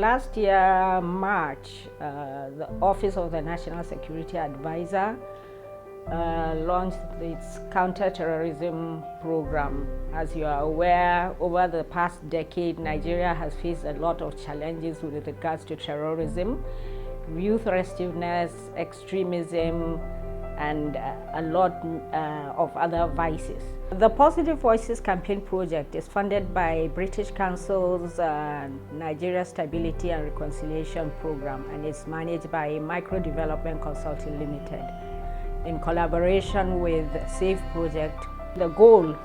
Last year, March, the Office of the National Security Advisor launched its counter-terrorism program. As you are aware, over the past decade, Nigeria has faced a lot of challenges with regards to terrorism, youth restiveness, extremism, and a lot of other vices. The Positive Voices campaign project is funded by British Council's Nigeria Stability and Reconciliation Program, and is managed by Micro Development Consulting Limited in collaboration with SAFE Project. The goal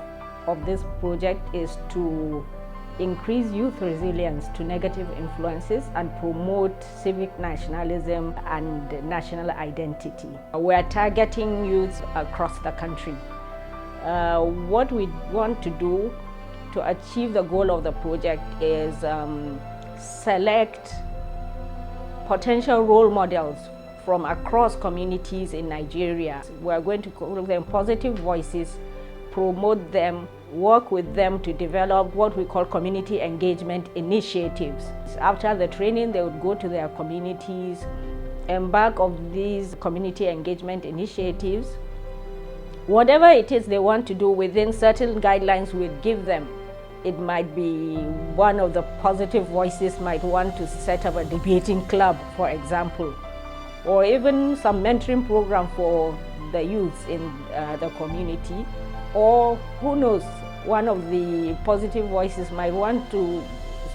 of this project is to increase youth resilience to negative influences and promote civic nationalism and national identity. We are targeting youth across the country. What we want to do to achieve the goal of the project is select potential role models from across communities in Nigeria. We are going to call them positive voices, promote them, work with them to develop what we call community engagement initiatives. After the training, they would go to their communities, embark on these community engagement initiatives. Whatever it is they want to do within certain guidelines we'd give them. It might be one of the positive voices might want to set up a debating club, for example, or even some mentoring program for the youths in the community. Or who knows, one of the positive voices might want to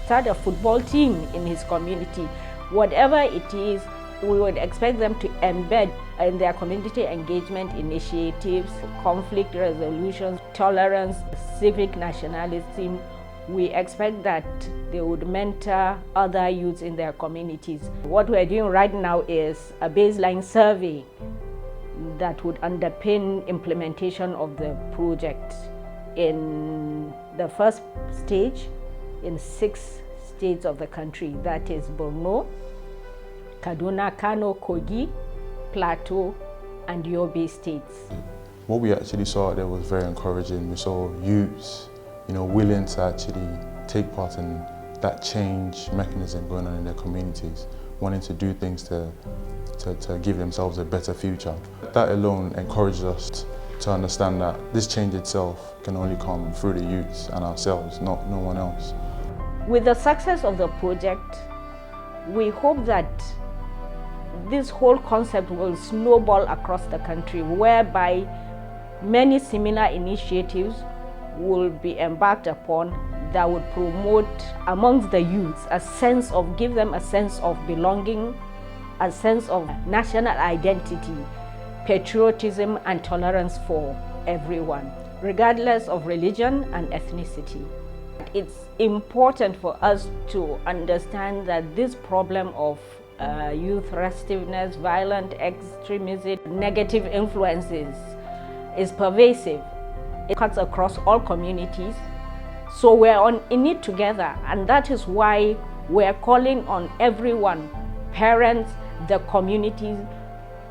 start a football team in his community. Whatever it is, we would expect them to embed in their community engagement initiatives, conflict resolution, tolerance, civic nationalism. We expect that they would mentor other youths in their communities. What we're doing right now is a baseline survey that would underpin implementation of the project in the first stage in 6 states of the country, that is Borno, Kaduna, Kano, Kogi, Plateau, and Yobe states. What we actually saw there was very encouraging. We saw youths, willing to actually take part in that change mechanism going on in their communities, wanting to do things to give themselves a better future. That alone encourages us to understand that this change itself can only come through the youths and ourselves, no one else. With the success of the project, we hope that this whole concept will snowball across the country, whereby many similar initiatives will be embarked upon that would promote amongst the youths give them a sense of belonging, a sense of national identity, patriotism, and tolerance for everyone, regardless of religion and ethnicity. It's important for us to understand that this problem of youth restiveness, violent extremism, negative influences is pervasive. It cuts across all communities. So we're in it together, and that is why we're calling on everyone, parents, the communities,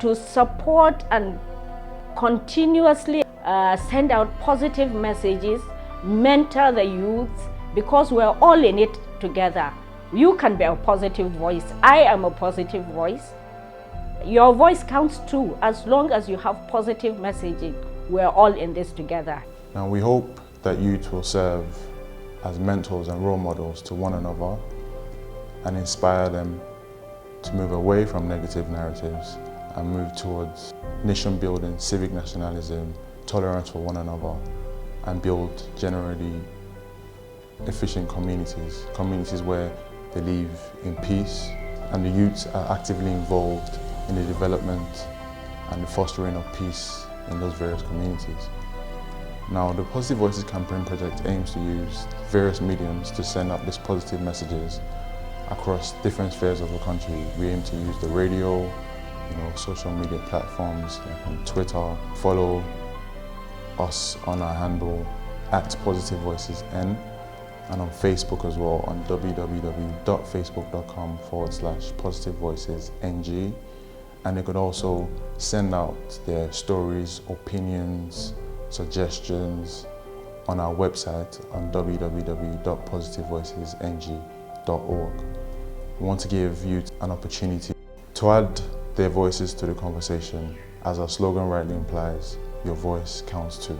to support and continuously send out positive messages, mentor the youths, because we're all in it together. You can be a positive voice. I am a positive voice. Your voice counts too, as long as you have positive messaging. We're all in this together. Now we hope that youth will serve as mentors and role models to one another and inspire them to move away from negative narratives and move towards nation building, civic nationalism, tolerance for one another, and build generally efficient communities where they live in peace and the youths are actively involved in the development and the fostering of peace in those various communities. Now, the Positive Voices campaign project aims to use various mediums to send out these positive messages across different spheres of the country. We aim to use the radio, social media platforms like on Twitter. Follow us on our handle @PositiveVoicesN, and on Facebook as well on www.facebook.com/PositiveVoicesNG. And they could also send out their stories, opinions, suggestions on our website on www.positivevoicesng.org. We want to give youth an opportunity to add their voices to the conversation. As our slogan rightly implies, your voice counts too.